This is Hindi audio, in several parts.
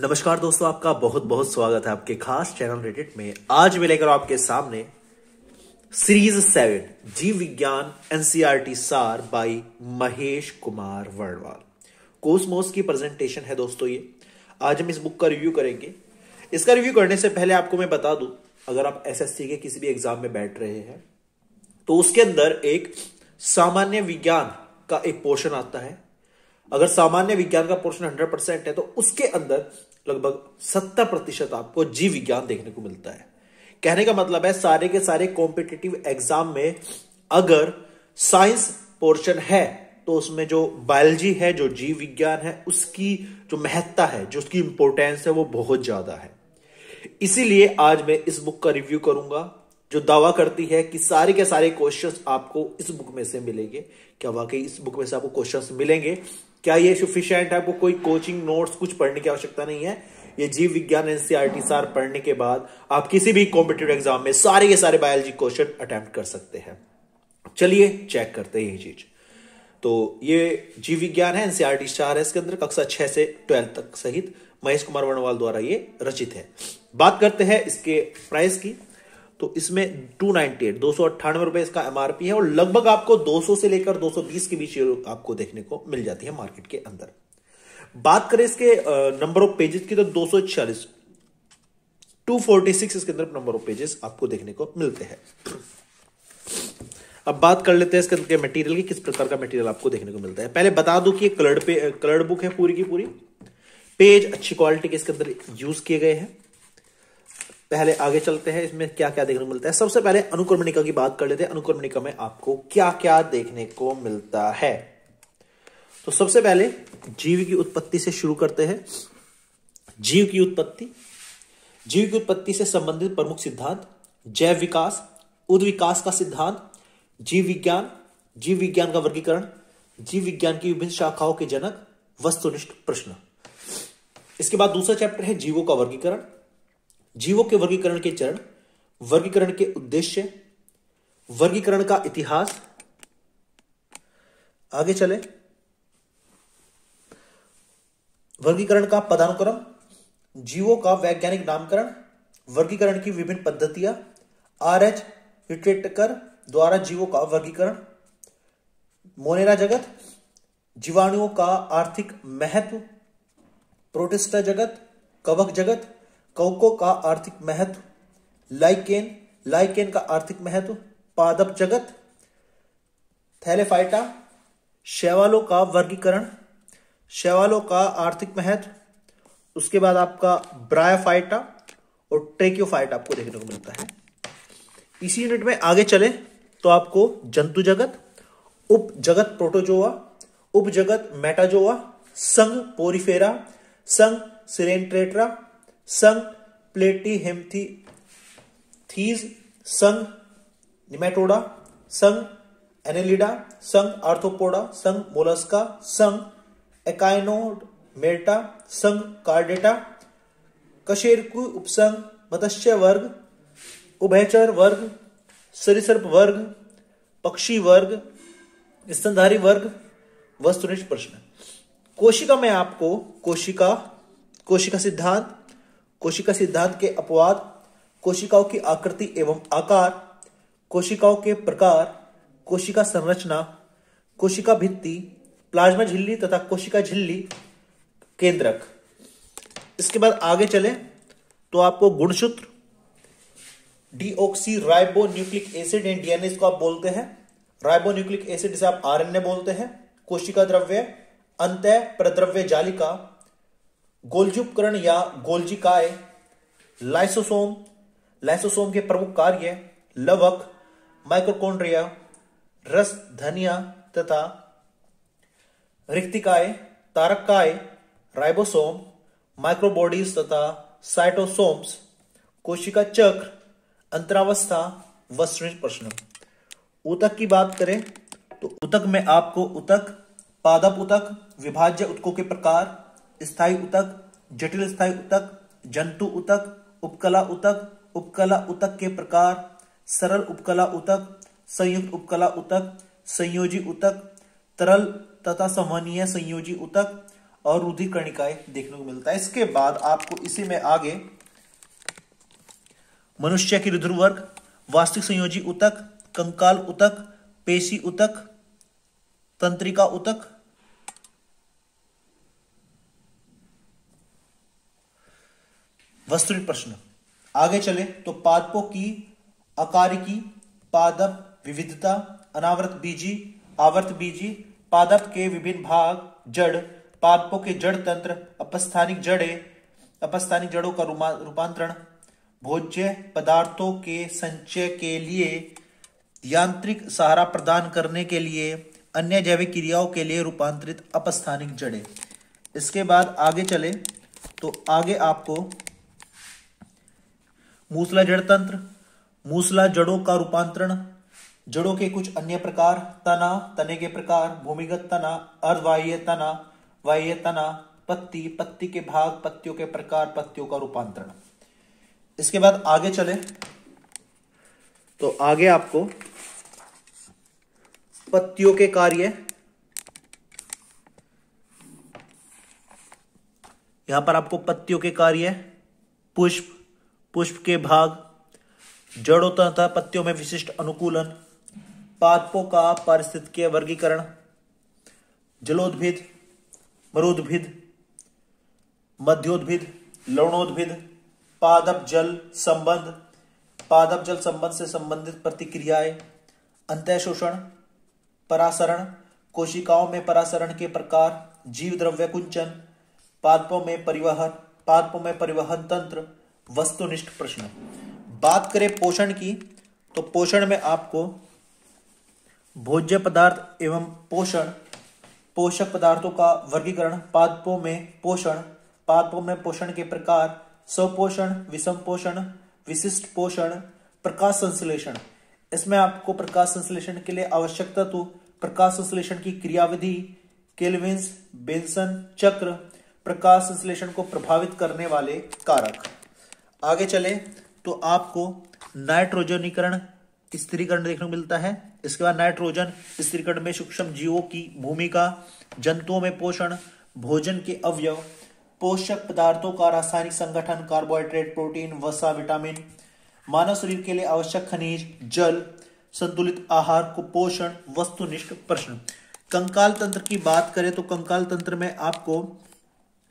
नमस्कार दोस्तों, आपका बहुत बहुत स्वागत है आपके खास चैनल रेडिट में। आज मैं लेकर आपके सामने सीरीज 7 जीव विज्ञान एनसीईआरटी सार बाई महेश कुमार वर्णवाल। कोसमोस की प्रेजेंटेशन है दोस्तों ये। आज हम इस बुक का रिव्यू करेंगे। इसका रिव्यू करने से पहले आपको मैं बता दूं, अगर आप एसएससी के किसी भी एग्जाम में बैठ रहे हैं तो उसके अंदर एक सामान्य विज्ञान का एक पोर्शन आता है। अगर सामान्य विज्ञान का पोर्शन 100% है तो उसके अंदर लगभग 70% आपको जीव विज्ञान देखने को मिलता है। कहने का मतलब है सारे के सारे कॉम्पिटिटिव एग्जाम में अगर साइंस पोर्शन है तो उसमें जो बायोलॉजी है, जो जीव विज्ञान है, उसकी जो महत्ता है, जो उसकी इंपॉर्टेंस है, वो बहुत ज्यादा है। इसीलिए आज मैं इस बुक का रिव्यू करूंगा जो दावा करती है कि सारे के सारे क्वेश्चंस आपको इस बुक में से मिलेंगे। क्या वाकई इस बुक में से आपको क्वेश्चंस मिलेंगे? क्या ये सफिशिएंट है? आपको कोई कोचिंग नोट्स कुछ पढ़ने की आवश्यकता नहीं है। ये जीव विज्ञान एनसीईआरटी सार पढ़ने के बाद आप किसी भी कॉम्पिटिटिव एग्जाम में सारे के सारे बायोलॉजी क्वेश्चन अटेम्प्ट कर सकते हैं। चलिए चेक करते हैं ये चीज। तो ये जीव विज्ञान है, एनसीईआरटी सार है। इसके अंदर कक्षा 6 से 12 तक सहित महेश कुमार वर्णवाल द्वारा ये रचित है। बात करते हैं इसके प्राइस की। तो इसमें 298 रुपए इसका एमआरपी है और लगभग आपको 200 से लेकर 220 के बीच आपको देखने को मिल जाती है मार्केट के अंदर। बात करें इसके नंबर ऑफ पेजेस की तो 246 246 इसके अंदर नंबर ऑफ पेजेस आपको देखने को मिलते हैं। अब बात कर लेते हैं इसके अंदर मटेरियल की, किस प्रकार का मटेरियल आपको देखने को मिलता है। पहले बता दूं कि कलर्ड बुक है पूरी की पूरी। पेज अच्छी क्वालिटी के इसके अंदर यूज किए गए हैं। पहले आगे चलते हैं, इसमें क्या क्या देखने को मिलता है। सबसे पहले अनुक्रमणिका की बात कर लेते हैं। अनुक्रमणिका में आपको क्या क्या देखने को मिलता है। तो सबसे पहले जीव की उत्पत्ति से शुरू करते हैं। जीव की उत्पत्ति से संबंधित प्रमुख सिद्धांत, जैव विकास, उद्विकास का सिद्धांत, जीव विज्ञान का वर्गीकरण, जीव विज्ञान की विभिन्न शाखाओं के जनक, वस्तुनिष्ठ प्रश्न। इसके बाद दूसरा चैप्टर है जीवों का वर्गीकरण, जीवों के वर्गीकरण के चरण, वर्गीकरण के उद्देश्य, वर्गीकरण का इतिहास। आगे चले, वर्गीकरण का पदानुक्रम, जीवों का वैज्ञानिक नामकरण, वर्गीकरण की विभिन्न पद्धतियां, आर.एच. व्हिटेकर द्वारा जीवों का वर्गीकरण, मोनेरा जगत, जीवाणुओं का आर्थिक महत्व, प्रोटिस्टा जगत, कवक जगत, कवकों का आर्थिक महत्व, लाइकेन का आर्थिक महत्व, पादप जगत, थैलेफाइटा, शैवालों का वर्गीकरण, शैवालों का आर्थिक महत्व। उसके बाद आपका ब्रायोफाइटा और ट्रेकियोफाइटा आपको देखने को मिलता है। इसी यूनिट में आगे चले तो आपको जंतु जगत, उप जगत प्रोटोजोआ, उप जगत मेटाजोआ, संघ पोरिफेरा, संघ सिरेंट्रेट्रा, संघ प्लेटीहेम्थीज, संघ निमेटोडा, संघ एनेलिडा, संघ आर्थ्रोपोडा, संघ मोलस्का, संघ एकाइनोडर्मेटा, संघ कार्डेटा, कशेरुकी उपसंघ, मत्स्य वर्ग, उभयचर वर्ग, सरीसृप वर्ग, पक्षी वर्ग, स्तनधारी वर्ग, वस्तुनिष्ठ प्रश्न। कोशिका में आपको कोशिका सिद्धांत के अपवाद, कोशिकाओं की आकृति एवं आकार, कोशिकाओं के प्रकार, कोशिका संरचना, कोशिका भित्ति, प्लाज्मा झिल्ली तथा कोशिका झिल्ली केंद्रक। इसके बाद आगे चले तो आपको गुणसूत्र, deoxy ribo nucleic acid and DNA इसको आप बोलते हैं। राइबो न्यूक्लिक एसिड जिसे आप आरएनए बोलते हैं। कोशिका द्रव्य, अंतः प्रद्रव्य जालिका, गोल्जी उपकरण या गोल्जिकाय, लाइसोसोम के प्रमुख कार्य, लवक, माइटोकॉन्ड्रिया, रस धनिया तथा रिक्तिकाय, तारकाय, राइबोसोम, माइक्रोबॉडीज तथा साइटोसोम्स, कोशिका चक्र, अंतरावस्था, वस्तुनिष्ठ प्रश्न। ऊतक की बात करें तो ऊतक में आपको ऊतक, पादप ऊतक, विभाज्य ऊतकों के प्रकार, स्थायी ऊतक, जटिल स्थायी ऊतक, जंतु ऊतक, उपकला ऊतक के प्रकार, सरल उपकला ऊतक, संयुक्त उपकला ऊतक, संयोजी ऊतक, तरल तथा संवहनीय संयोजी ऊतक, और रुधिरकणिकाएं देखने को मिलता है। इसके बाद आपको इसी में आगे मनुष्य की रुधिरवर्ग, वास्तविक संयोजी ऊतक, कंकाल ऊतक, पेशी ऊतक, तंत्रिका ऊतक, वस्तुनिष्ठ प्रश्न। आगे चले तो पादपों की आकारिकी, पादप विविधता, अनावर्त बीजी, आवर्त बीजी, पादप के विभिन्न भाग, जड़, पादपों के जड़ तंत्र, अपस्थानिक जड़ों का रूपांतरण, भोज्य पदार्थों के संचय के लिए यांत्रिक सहारा प्रदान करने के लिए अन्य जैविक क्रियाओं के लिए रूपांतरित अपस्थानिक जड़ें। इसके बाद आगे चले तो आगे आपको मूसला जड़ तंत्र, मूसला जड़ों का रूपांतरण, जड़ों के कुछ अन्य प्रकार, तना, तने के प्रकार, भूमिगत तना, अर्धबाह्य तना, बाह्य तना, पत्ती, पत्ती के भाग, पत्तियों के प्रकार, पत्तियों का रूपांतरण। इसके बाद आगे चले तो आगे आपको पत्तियों के कार्य, यहां पर आपको पत्तियों के कार्य, पुष्प, पुष्प के भाग, जड़ों तथा पत्तियों में विशिष्ट अनुकूलन, पादपों का पारिस्थितिकीय वर्गीकरण, जलोद्भिद, मरुद्भिद, मध्योद्भिद, लवणोद्भिद, पादप जल संबंध, पादप जल संबंध से संबंधित प्रतिक्रियाएं, अंतःशोषण, परासरण, कोशिकाओं में परासरण के प्रकार, जीव द्रव्य कुंचन, पादपों में परिवहन तंत्र, वस्तुनिष्ठ प्रश्न। बात करें पोषण की तो पोषण में आपको भोज्य पदार्थ एवं पोषक पदार्थों का वर्गीकरण, पादपों में पोषण के प्रकार, स्वपोषण, विषम पोषण, विशिष्ट पोषण, प्रकाश संश्लेषण। इसमें आपको प्रकाश संश्लेषण के लिए आवश्यक तत्व, प्रकाश संश्लेषण की क्रियाविधि, केल्विन्स बेंसन चक्र, प्रकाश संश्लेषण को प्रभावित करने वाले कारक। आगे चले तो आपको नाइट्रोजनीकरण, स्थिरीकरण देखने को मिलता है। इसके बाद नाइट्रोजन स्थिरीकरण में सूक्ष्म जीवों की भूमिका, जंतुओं में पोषण, भोजन के अवयव, पोषक पदार्थों का रासायनिक संगठन, कार्बोहाइड्रेट, प्रोटीन, वसा, विटामिन, मानव शरीर के लिए आवश्यक खनिज, जल, संतुलित आहार, कुपोषण, वस्तुनिष्ठ प्रश्न। कंकाल तंत्र की बात करें तो कंकाल तंत्र में आपको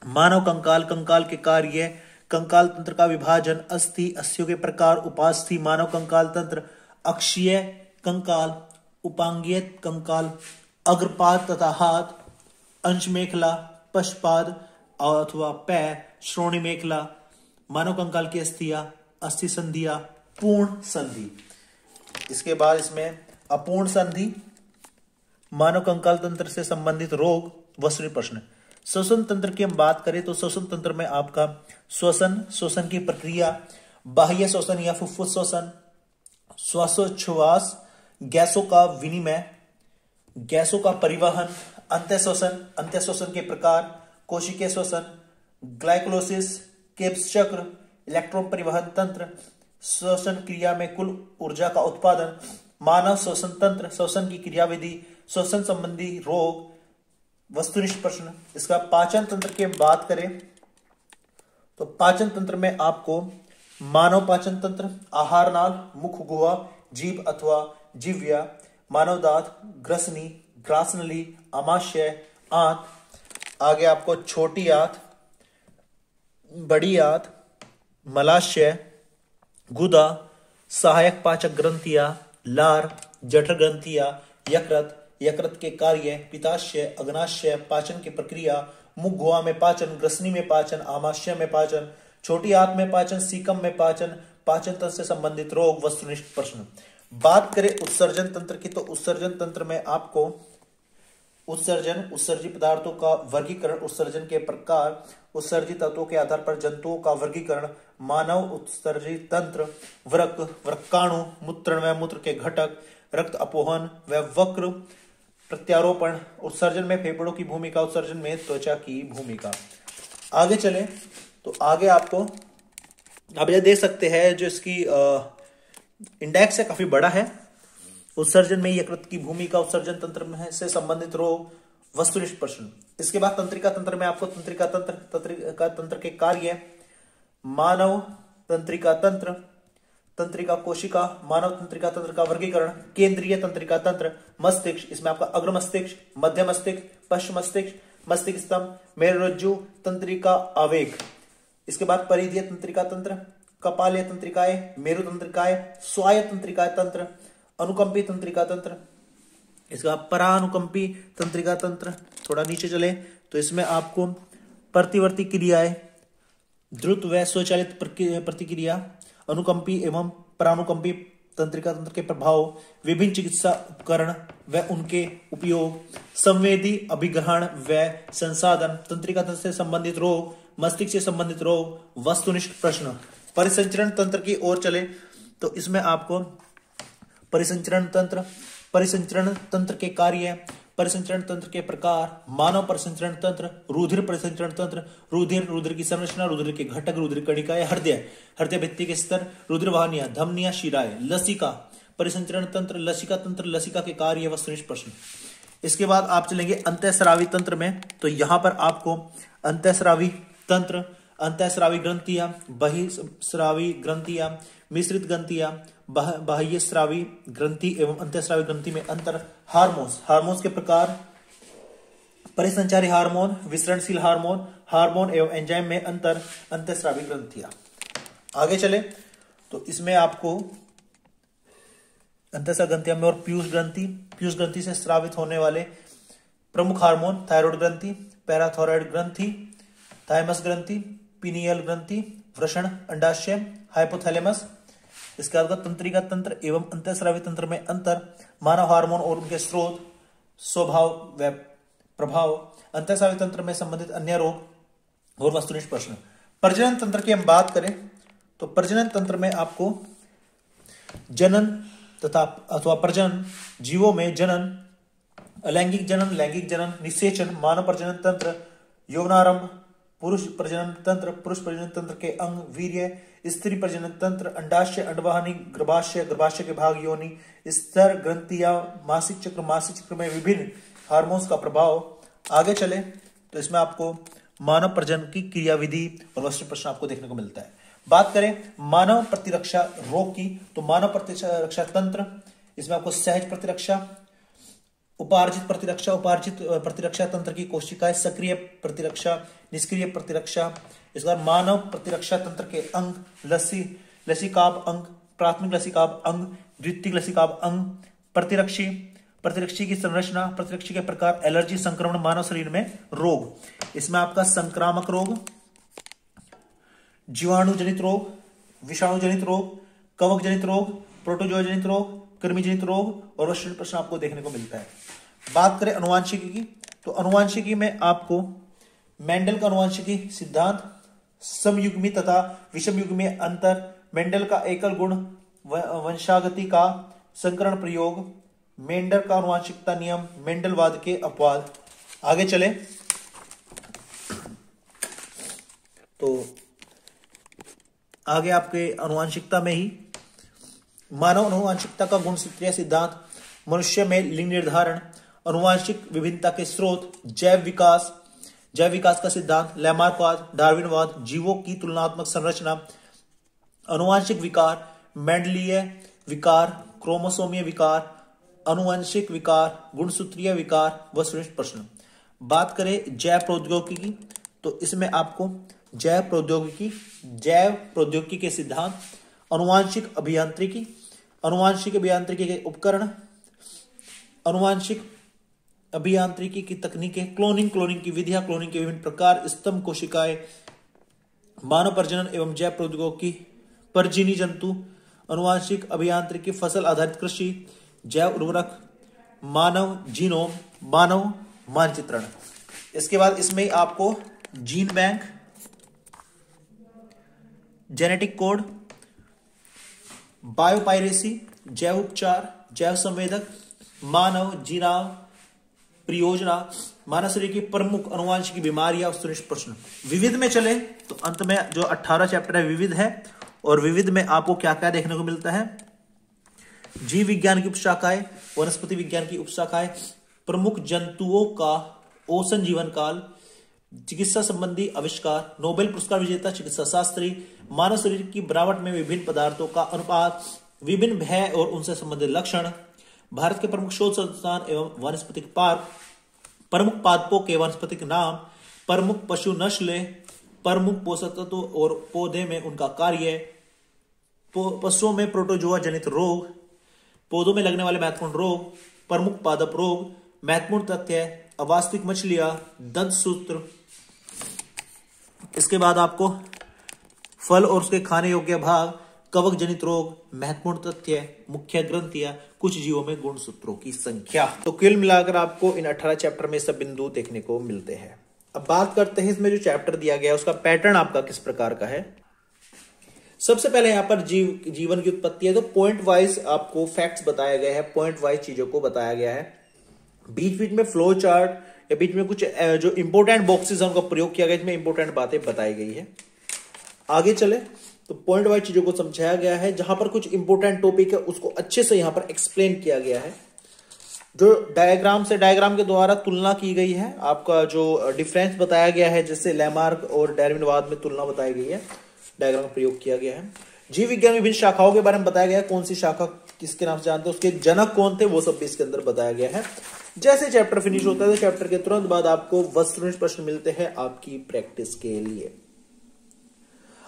मानव कंकाल, कंकाल के कार्य, कंकाल तंत्र का विभाजन, अस्थि, अस्थियों के प्रकार, उपास्थि, मानव कंकाल तंत्र, अक्षीय कंकाल, उपांगीय कंकाल, अग्रपाद तथा हाथ, अंश मेखला, पशपाद अथवा पैर, श्रोणि मेखला, मानव कंकाल की अस्थियां, अस्थि संधियां, पूर्ण संधि। इसके बाद इसमें अपूर्ण संधि, मानव कंकाल तंत्र से संबंधित रोग, वस्तुनिष्ठ प्रश्न। श्वसन तंत्र की हम बात करें तो श्वसन तंत्र में आपका श्वसन की प्रक्रिया, बाह्य श्वसन या फुफ्फुस श्वसन, श्वासोच्छ्वास, गैसों का विनिमय, गैसों का परिवहन, अंत्यश्वसन के प्रकार, कोशिकीय श्वसन, ग्लाइकोलाइसिस, केब्स चक्र, इलेक्ट्रॉन परिवहन तंत्र, श्वसन क्रिया में कुल ऊर्जा का उत्पादन, मानव श्वसन तंत्र, श्वसन की क्रियाविधि, श्वसन संबंधी रोग, वस्तुनिष्ठ प्रश्न। इसका पाचन तंत्र की बात करें तो पाचन तंत्र में आपको मानव पाचन तंत्र, आहार नाल, मुख गुहा, जीभ अथवा जिह्वा, मानव दांत, ग्रसनी, ग्रासनली, आमाशय, आंत, आगे आपको छोटी आंत, बड़ी आंत, मलाशय, गुदा, सहायक पाचक ग्रंथियां, लार, जठर ग्रंथियां, यकृत के कार्य, पित्ताशय, अग्नाशय, पाचन की प्रक्रिया, मुख गुहा में पाचन, ग्रसनी में पाचन, आमाशय में पाचन, छोटी आंत में पाचन, सीकम में पाचन, पाचन तंत्र से संबंधित रोग, वस्तुनिष्ठ प्रश्न। बात करें उत्सर्जन तंत्र की तो उत्सर्जन तंत्र में आपको उत्सर्जित पदार्थों का वर्गीकरण, उत्सर्जन के प्रकार, उत्सर्जित तत्वों के आधार पर जंतुओं का वर्गीकरण, मानव उत्सर्जित तंत्र, वृक्काणु, मूत्रण व मूत्र के घटक, रक्त अपोहन व वक्र प्रत्यारोपण, उत्सर्जन में फेफड़ों की भूमिका, उत्सर्जन में त्वचा की भूमिका। आगे चले तो आगे आपको आप ये देख सकते हैं जो इसकी इंडेक्स है काफी बड़ा है। उत्सर्जन में यकृत की भूमिका, उत्सर्जन तंत्र में से संबंधित रोग, वस्तुनिष्ठ प्रश्न। इसके बाद तंत्रिका तंत्र में आपको तंत्रिका तंत्र के कार्य, मानव तंत्रिका तंत्र, तंत्रिका कोशिका, मानव तंत्रिका तंत्र का वर्गीकरण, केंद्रीय तंत्रिका तंत्र, मस्तिष्क, इसमें आपका अग्र मस्तिष्क, मध्य मस्तिष्क, पश्चिम मस्तिष्क, मस्तिष्क स्तंभ, मेरुरज्जु, तंत्रिका आवेग। इसके बाद परिधीय तंत्रिका तंत्र, कपालीय तंत्रिकाएं, मेरु तंत्रिकाएं, स्वायत्त तंत्रिका तंत्र, अनुकंपी तंत्रिका तंत्र। इसका परानुकंपी तंत्रिका तंत्र। थोड़ा नीचे चले तो इसमें आपको प्रतिवर्ती क्रियाएं, द्रुत व स्वचालित प्रतिक्रिया, अनुकंपी एवं परानुकंपी तंत्रिका तंत्र के प्रभाव, विभिन्न चिकित्सा उपकरण व उनके उपयोग, संवेदी अभिग्रहण व संसाधन, तंत्रिका तंत्र से संबंधित रोग, मस्तिष्क से संबंधित रोग, वस्तुनिष्ठ प्रश्न। परिसंचरण तंत्र की ओर चले तो इसमें आपको परिसंचरण तंत्र के कार्य, परिसंचरण तंत्र के प्रकार, मानव परिसंचरण तंत्र, रुधिर परिसंचरण तंत्र, रुधिर की संरचना, रुधिर के घटक, रुधिर कणिकाएं, हृदय भित्ति के स्तर, रुधिर वाहिनियां, धमनियां, शिराएं, लसिका परिसंचरण तंत्र, लसिका के कार्य, वस्तुनिष्ठ प्रश्न। इसके बाद आप चलेंगे अंतःस्रावी तंत्र में, तो यहां पर आपको अंतःस्रावी तंत्र, अंतःस्रावी ग्रंथियां, बहिःस्रावी ग्रंथियां, मिश्रित ग्रंथियां, बाह्यस्रावी ग्रंथि एवं अंतःस्रावी ग्रंथि में अंतर, हार्मोन्स के प्रकार, परिसंचारी हार्मोन, विसरणशील हार्मोन एवं एंजाइम में अंतर, अंतःस्रावी ग्रंथियां। आगे चले तो इसमें आपको अंतःस्रावी ग्रंथियां में और पीयूष ग्रंथि से स्रावित होने वाले प्रमुख हार्मोन, थायराइड ग्रंथि, पैराथायराइड ग्रंथि, थाइमस ग्रंथि, पीनियल ग्रंथि, वृषण, अंडाशय, हाइपोथैलेमस। इसके बाद तंत्रिका तंत्र एवं अंतःस्रावी तंत्र में अंतर, मानव हार्मोन और उनके स्रोत, स्वभाव व प्रभाव, अंतःस्रावी तंत्र में संबंधित अन्य रोग और वस्तुनिष्ठ प्रश्न। प्रजनन तंत्र की हम बात करें तो प्रजनन तंत्र में आपको जनन तथा अथवा प्रजनन, जीवों में जनन, अलैंगिक जनन, लैंगिक जनन, निषेचन, मानव प्रजनन तंत्र, यौनारंभ, पुरुष प्रजनन तंत्र के अंग, वीर्य, स्त्री प्रजनन तंत्र, अंडाशय, अंडवाहिनी, गर्भाशय के भाग, योनि, स्तर, ग्रंथियां, मासिक चक्र में विभिन्न हार्मोन्स का प्रभाव। आगे चले तो इसमें आपको मानव प्रजनन की क्रियाविधि और वस्तु प्रश्न आपको देखने को मिलता है। बात करें मानव प्रतिरक्षा रोग की तो मानव प्रतिरक्षा तंत्र, इसमें आपको सहज प्रतिरक्षा, उपार्जित प्रतिरक्षा तंत्र की कोशिकाएं, सक्रिय प्रतिरक्षा, निष्क्रिय प्रतिरक्षा। इस बार मानव प्रतिरक्षा तंत्र के अंग, लसिकाभ अंग, प्राथमिक लसिकाभ अंग, द्वितीयक लसिकाभ अंग, प्रतिरक्षी की संरचना, प्रतिरक्षी के प्रकार, एलर्जी, संक्रमण, मानव शरीर में रोग। इसमें आपका संक्रामक रोग, जीवाणु जनित रोग, विषाणु जनित रोग, कवक जनित रोग, प्रोटोजोआ जनित रोग, कृमि जनित रोग और वस्तुनिष्ठ प्रश्न आपको देखने को मिलता है। बात करें अनुवांशिकी की तो अनुवांशिकी में आपको मेंडल का अनुवांशिकी सिद्धांत, समयुग्मी तथा विषमयुग्मी अंतर, मेंडल का एकल गुण वंशागति का संकरण प्रयोग, मेंडल का अनुवांशिकता नियम, मेंडलवाद के अपवाद। आगे चले तो आगे आपके अनुवांशिकता में ही मानव अनुवांशिकता का गुणसूत्रीय सिद्धांत, मनुष्य में लिंग निर्धारण, अनुवांशिक विभिन्नता के स्रोत, जैव विकास का सिद्धांत, लैमार्कवाद, डार्विनवाद, जीवों की तुलनात्मक संरचना, अनुवांशिक विकार, मेंडलीय विकार, क्रोमोसोमीय विकार, अनुवंशिक विकार, गुणसूत्रीय विकार, वस्तुनिष्ठ प्रश्न। बात करें जैव प्रौद्योगिकी तो इसमें आपको जैव प्रौद्योगिकी के सिद्धांत, अनुवांशिक अभियांत्रिकी के उपकरण, अनुवांशिक अभियांत्रिकी की तकनीकें, क्लोनिंग की विधियां, क्लोनिंग के विभिन्न प्रकार, स्तंभ कोशिकाएं, मानव प्रजनन एवं जैव प्रौद्योगिकी, परजीवी जंतु, अनुवांशिक अभियांत्रिकी, फसल आधारित कृषि, जैव उर्वरक, मानव जीनोम, मानव मानचित्रण। इसके बाद इसमें आपको gene bank, genetic code, biopiracy, जैव उपचार, जैव संवेदक, मानव जीनाव परियोजना, मानव शरीर की प्रमुख अनुवांशिक बीमारियां, वस्तुनिष्ठ प्रश्न। विविध में चले तो अंत में जो 18 चैप्टर है विविध है, और विविध में आपको क्या क्या देखने को मिलता है, जीव विज्ञान की उपशाखाएं, वनस्पति विज्ञान की उपशाखाएं, प्रमुख जंतुओं का ओशन जीवन काल, चिकित्सा संबंधी आविष्कार, नोबेल पुरस्कार विजेता चिकित्सा शास्त्री, मानव शरीर की बनावट में विभिन्न पदार्थों का अनुपात, विभिन्न भय और उनसे संबंधित लक्षण, भारत के प्रमुख शोध संस्थान एवं वनस्पतिक पार्क, प्रमुख पादपों के वनस्पतिक नाम, प्रमुख पशु नस्लें, प्रमुख पोषक तत्व और पौधे में उनका कार्य, पशुओं में प्रोटोजोआ जनित रोग, पौधों में लगने वाले महत्वपूर्ण रोग, प्रमुख पादप रोग, महत्वपूर्ण तथ्य, अवास्तविक मछलियां, दंत सूत्र। इसके बाद आपको फल और उसके खाने योग्य भाग, कवक जनित रोग, महत्वपूर्ण तथ्य, मुख्य ग्रंथियां, कुछ जीवों में गुणसूत्रों की संख्या। तो कुल मिलाकर आपको इन 18 चैप्टर में सब बिंदु देखने को मिलते हैं। अब बात करते हैं इसमें जो चैप्टर दिया गया है उसका पैटर्न आपका किस प्रकार का है। सबसे पहले यहां पर जीवन की उत्पत्ति है, तो पॉइंट वाइज आपको फैक्ट्स बताया गया है, पॉइंट वाइज चीजों को बताया गया है। बीच बीच में फ्लो चार्ट या बीच में कुछ जो इंपोर्टेंट बॉक्सेस हैं उनका प्रयोग किया गया, इसमें इंपोर्टेंट बातें बताई गई है। आगे चले तो पॉइंट वाइज चीजों को समझाया गया है, जहां पर कुछ इंपोर्टेंट टॉपिक है उसको अच्छे से यहां पर एक्सप्लेन किया गया है। जो डायग्राम के द्वारा तुलना की गई है, आपका जो डिफरेंस बताया गया है, जैसे लैमार्क और डार्विनवाद में तुलना बताई गई है, डायग्राम का प्रयोग किया गया है। जीव विज्ञान में विभिन्न शाखाओं के बारे में बताया गया है, कौन सी शाखा किसके नाम से जानते हैं, उसके जनक कौन थे, वो सब भी इसके अंदर बताया गया है। जैसे चैप्टर फिनिश होता है तो चैप्टर के तुरंत बाद आपको वस्तुनिष्ठ प्रश्न मिलते हैं आपकी प्रैक्टिस के लिए।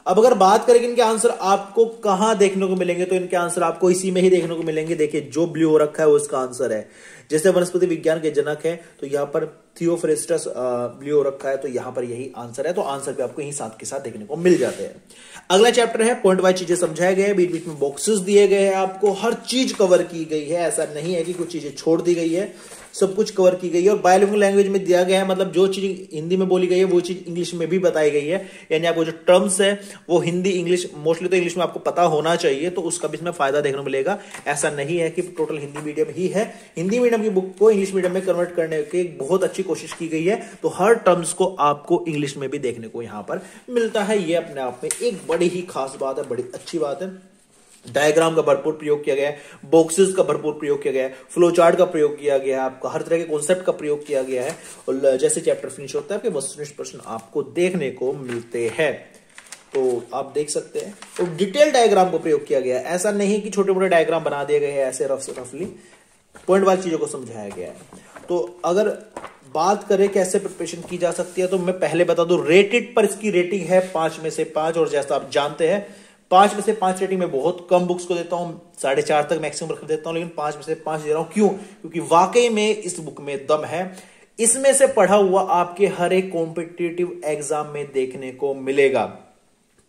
अब अगर बात करें इनके आंसर आपको कहां देखने को मिलेंगे, तो इनके आंसर आपको इसी में ही देखने को मिलेंगे। देखिए जो ब्लू हो रखा है वो इसका आंसर है। जैसे वनस्पति विज्ञान के जनक है तो यहां पर थियोफ्रेस्टस ब्लू हो रखा है, तो यहां पर यही आंसर है। तो आंसर भी आपको यही साथ के साथ देखने को मिल जाते हैं। अगला चैप्टर है पॉइंट वाइज चीजें समझाए गए, बीच बीच में बॉक्सेस दिए गए हैं, आपको हर चीज कवर की गई है। ऐसा नहीं है कि कुछ चीजें छोड़ दी गई है, सब कुछ कवर की गई है। और बायलिंगुअल लैंग्वेज में दिया गया है, मतलब जो चीज हिंदी में बोली गई है वो चीज इंग्लिश में भी बताई गई है। यानी आपको जो टर्म्स है वो हिंदी इंग्लिश, मोस्टली तो इंग्लिश में आपको पता होना चाहिए, तो उसका भी इसमें फायदा देखने को मिलेगा। ऐसा नहीं है कि टोटल हिंदी मीडियम ही है। हिंदी मीडियम की बुक को इंग्लिश मीडियम में कन्वर्ट करने की बहुत अच्छी कोशिश की गई है, तो हर टर्म्स को आपको इंग्लिश में भी देखने को यहां पर मिलता है। ये अपने आप में एक बड़ी ही खास बात है, बड़ी अच्छी बात है। डायग्राम का भरपूर प्रयोग किया गया है, बॉक्सेस का भरपूर प्रयोग किया गया है, फ्लो चार्ट का प्रयोग किया गया है, आपका हर तरह के कॉन्सेप्ट का प्रयोग किया गया है। और जैसे चैप्टर फिनिश होता है आपके वस्तुनिष्ठ प्रश्न आपको देखने को मिलते हैं, तो आप देख सकते हैं। तो डिटेल डायग्राम को प्रयोग किया गया है, ऐसा नहीं कि छोटे मोटे डायग्राम बना दिए गए हैं, ऐसे रफली पॉइंट वाली चीजों को समझाया गया है। तो अगर बात करें कैसे प्रिपरेशन की जा सकती है, तो मैं पहले बता दूं रेटेड पर इसकी रेटिंग है 5 में से 5। और जैसा आप जानते हैं 5 में से 5 रेटिंग में बहुत कम बुक्स को देता हूं, 4.5 तक मैक्सिमम रख देता हूं, लेकिन 5 में से 5 दे रहा हूं। क्यों? क्योंकि वाकई में इस बुक में दम है। इसमें से पढ़ा हुआ आपके हर एक कॉम्पिटिटिव एग्जाम में देखने को मिलेगा।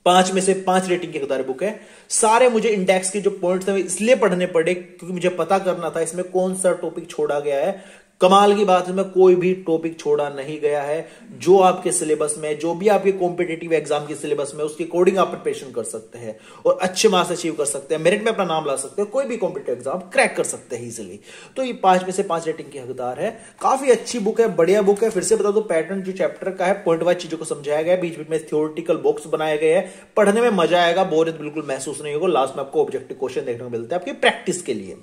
5 में से 5 रेटिंग की हकदार बुक है। सारे मुझे इंडेक्स के जो पॉइंट्स थे इसलिए पढ़ने पड़े क्योंकि मुझे पता करना था इसमें कौन सा टॉपिक छोड़ा गया है। कमाल की बात है, इसमें कोई भी टॉपिक छोड़ा नहीं गया है। जो आपके सिलेबस में, जो भी आपके कॉम्पिटिटिव एग्जाम के सिलेबस में, उसके अकॉर्डिंग आप प्रिपरेशन कर सकते हैं और अच्छे मार्क्स अचीव कर सकते हैं, मेरिट में अपना नाम ला सकते हैं, कोई भी कॉम्पिटिटिव एग्जाम क्रैक कर सकते हैं इजीली। तो ये 5 में से 5 रेटिंग की हकदार है। काफी अच्छी बुक है, बढ़िया बुक है। फिर से बता दो पैटर्न जो चैप्टर का है पॉइंट वाइज चीजों को समझाया गया है, बीच बीच में थ्योरेटिकल बॉक्स बनाए गए हैं, पढ़ने में मजा आएगा, बोरियत बिल्कुल महसूस नहीं होगा। लास्ट में आपको ऑब्जेक्टिव क्वेश्चन देखने को मिलता है आपकी प्रैक्टिस के लिए।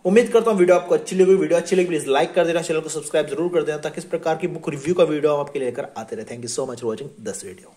उम्मीद करता हूं वीडियो आपको अच्छी लगी। वीडियो अच्छी लगी प्लीज लाइक कर देना, चैनल को सब्सक्राइब जरूर कर देना ताकि इस प्रकार की बुक रिव्यू का वीडियो हम आपके लेकर आते रहे। Thank you so much for watching this video.